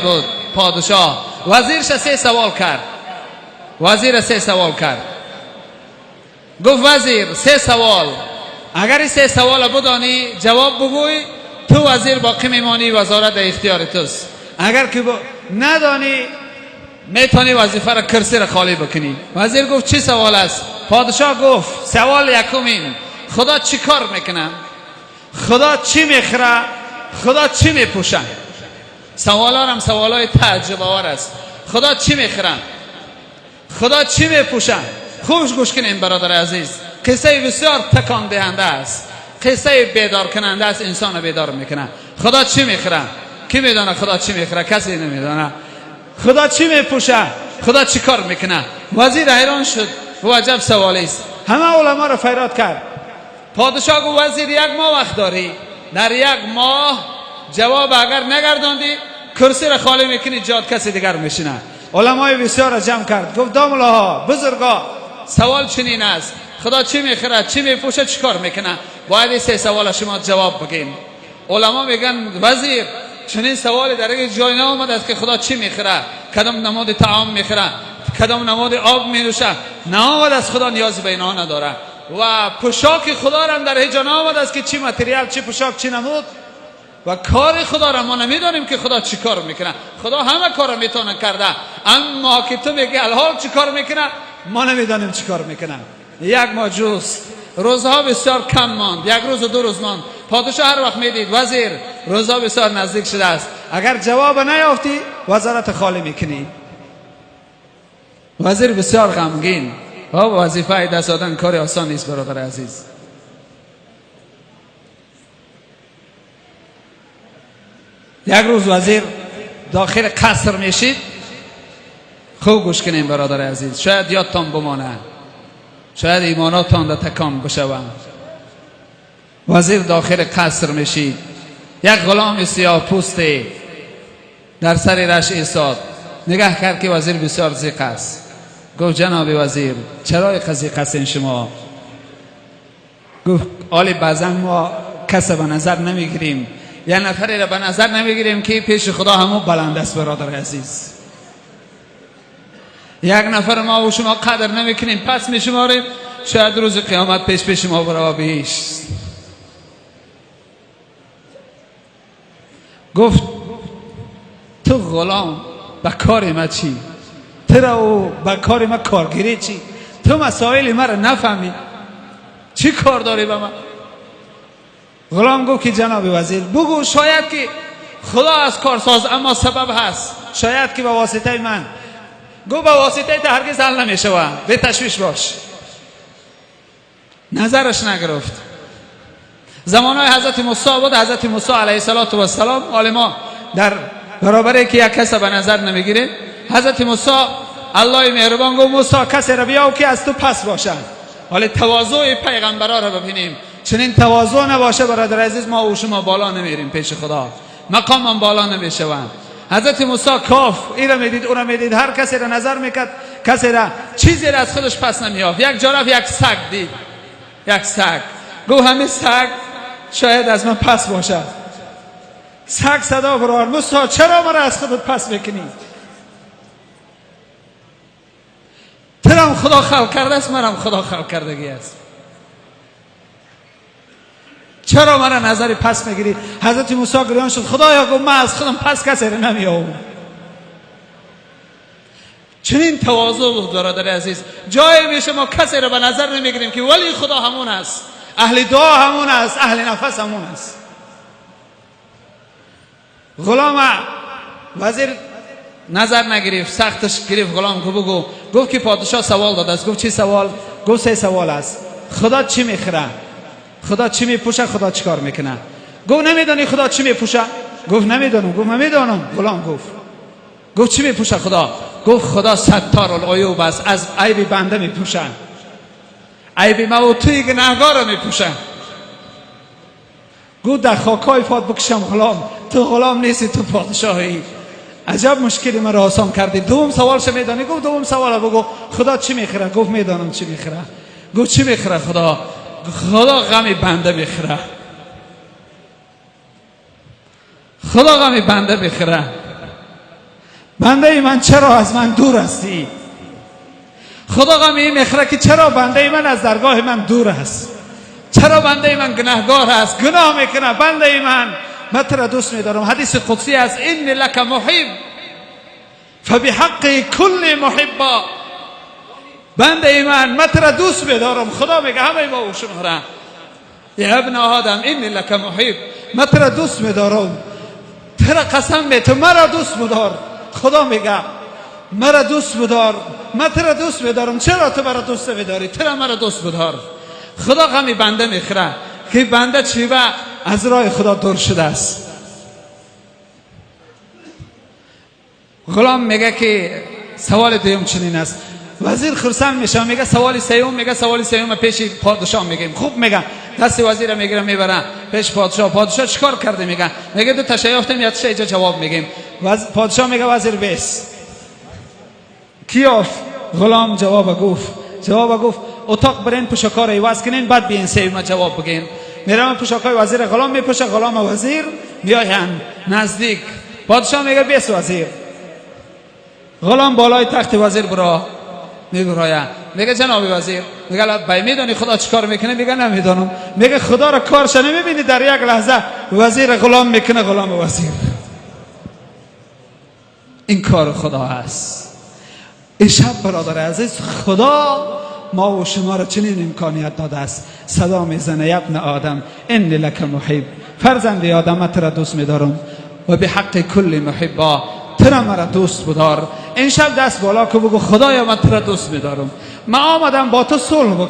بود پادشاه، وزیرش 3 سوال کرد. وزیر 3 سوال کرد. گفت وزیر 3 سوال، اگر این 3 سوال بدانی جواب بگوی تو وزیر باقی میمانی، وزارت در اختیار توست. اگر که ندانی میتونی وظیفه را کرسی را خالی بکنی. وزیر گفت چی سوال است؟ پادشاه گفت سوال یکم این: خدا چی کار میکنه؟ خدا چی میخره؟ خدا چی میپوشه؟ سوالا هم سوالای تعجب آور است. خدا چی میخره؟ خدا چی میپوشه؟ خوش گوش کنین برادر عزیز، قصه بسیار تکان دهنده است، قصه بیدار کننده است، انسان بیدار میکنه. خدا چی میخره؟ کی میدونه خدا چی میخره؟ کسی نمیدونه. خدا چی میپوشه؟ خدا چی کار میکنه؟ وزیر حیران شد و عجب سوالی است. همه علما را فریاد کرد. پادشاه گفت وزیر 1 ماه وقت داری، در 1 ماه جواب اگر نگرداندی کرسی را خالی میکنی، جات کسی دیگر میشینه. علمای بسیار را جمع کرد. گفت داملاها بزرگا، سوال چنین است: خدا چی میخره، چی میپوشه، چی کار میکنه؟ باید این 3 سوال شما جواب بگین. علما میگن وزیر چنین سوالی در یک جای نآمده است که خدا چی میخره، کدام نماد طعام میخره، کدام نماد آب مینوشه. نآمده است، خدا نیاز به اینا نداره. و پوشاک خدا را هم در هیچ جا نآمده است که چی متریال، چی پوشاک، چی نمود. و کار خدا را ما نمیدانیم که خدا چی کار میکنه. خدا همه کار میتونه کرده، اما که تو میگی الحال چی کار میکنه، ما نمیدانیم چی کار میکنه. 1 ماه جست، روزها بسیار کم ماند، 1 روز و 2 روز ماند. پادشاه هر وقت میدید وزیر روزها بسیار نزدیک شده است، اگر جواب نیافتی وزارت خالی میکنی. وزیر بسیار غمگین. وظیفه دست دادن کار آسان نیست برادر عزیز. یک روز وزیر داخل قصر میشید. خوب گوش کنین برادر عزیز، شاید یادتان بمانه، شاید ایماناتان در تکان بشوند. وزیر داخل قصر میشید. یک غلام سیاه پوستی در سر رش ایستاد. نگاه کرد که وزیر بسیار زیق است. گفت جناب وزیر چرا زیق هستین شما؟ گفت آلی بعضا ما کس به نظر نمیگیریم، یه نفری را به نظر نمیگیریم که پیش خدا همون بلند است برادر عزیز. 1 نفر ما و شما قدر نمیکنیم، پس میشماریم، شاید روز قیامت پیش ما برای بهشت. گفت تو غلام به کار ما چی؟ تو به کار ما کارگیری چی؟ تو مسائل ما را نفهمی، چی کار داری به من؟ غلام گفت که جناب وزیر بگو، شاید که خدا از کارساز اما سبب هست، شاید که به واسطه من. گفت به واسطه تا هرگز حل نمیشه، به تشویش باش. نظرش نگرفت. زمانهای حضرت موسی بود. حضرت موسی علیه السلام عالما در برابر که یک کس به نظر نمیگیره، حضرت موسی الله مهربان گفت موسی کسی را بیاو که از تو پس باشد. حالا تواضع پیغمبرا را ببینیم. چنین تواضع نباشه برادر عزیز، ما و شما بالا نمیریم پیش خدا، مقام هم بالا نمیشوند. حضرت موسی کاف این را میدید او را میدید، هر کسی را نظر میکرد، کسی را چیزی را از خودش پس نمیافت. یک جا رفت یک سگ دید، یک سگ. گفت همین سگ شاید از من پس باشد. سگ صدا برآورد موسی چرا مرا از خودت پس میکنی؟ ترم خدا خلق کرده است، مرم خدا خلق کردگی است، چرا مرا نظری پس میگیری؟ حضرت موسی گریان شد. خدایا گفت من از خودم پس کسی را نمیآورم. چنین تواضع بود برادر عزیز. جای میشه ما کسی را به نظر نمیگیریم که ولی خدا همون است، اهل دعا همون است، اهل نفس همون است. غلام وزیر نظر نگرفت، سختش گرفت. غلام کو بگو. گفت که پادشاه سوال داده است. گفت چی سوال؟ گفت 3 سوال است. خدا چی میخره؟ خدا چی میپوشه؟ خدا چی کار میکنه؟ گفت نمیدونی خدا چی میپوشه؟ گفت نمیدونم. گفت من میدونم. غلام گفت چی میپوشه خدا؟ گفت خدا ستار العیوب است، از عیب بنده میپوشه، عیب ما و توی گناهگار رو میپوشه. گفت در خاکای فات بکشم غلام، تو غلام نیستی، تو پادشاهی. عجب مشکلی من را آسان کردی. دوم سوالش میدانی؟ گفت دوم سوال بگو. خدا چی میخره؟ گفت میدانم چی میخره. گفت چی میخره خدا؟ خدا غم بنده میخره، خدا غم بنده میخره. بنده من چرا از من دور هستی؟ خدا غمی میخوره که چرا بنده من از درگاه من دور است، چرا بنده من گناهگار است، گناه میکنه. بنده من تو را دوست میدارم. حدیث قدسی است این لک محب فبحق کل محبا. بنده من تو را دوست میدارم. خدا میگه همه ما او شماره یا ابن آدم این لک محب، من تو را دوست میدارم. تو را قسم می تو مرا دوست بدار. خدا میگه مرا دوست بدار، من تو را دوست میدارم. چرا تو مرا دوست میداری؟ تو را مرا دوست بدار. خدا غمی بنده میخوره که بنده چیوه از راه خدا دور شده است. غلام میگه که سوال دوم چنین است. وزیر خرسند میشه میگه سوال سوم، میگه سوال سوم پیش پادشاه میگیم. خوب میگه دست وزیر میگیره میبره پیش پادشاه. پادشاه چیکار کرده؟ میگه دو تاشا یافتم یا تاشا جواب میگیم. پادشاه میگه وزیر بیس کی یافت؟ غلام جواب گفت اتاق برین پوشاکار ایواز کنین بعد بیین سوم جواب بگین. میرم پوشاکای وزیر غلام میپوشه. غلام و وزیر میاین نزدیک. پادشاه میگه بیس وزیر. غلام بالای تخت وزیر میبراید. میگه جناب وزیر، میگه میدونی خدا چیکار میکنه؟ میگه نمیدونم. میگه خدا را کارش نمیبینی در یک لحظه وزیر غلام میکنه غلام وزیر. این کار خدا است. این شب برادر عزیز خدا ما و شما را چنین امکانیت داده است. صدا میزنه یا ابن آدم انی لک محب، فرزند آدم تو را دوست میدارم و به حق کل محبا، تو را مرا دوست بدار. این شب دست بالا که بگو خدایا من تو را دوست میدارم. من آمدم با تو صلح بکنم.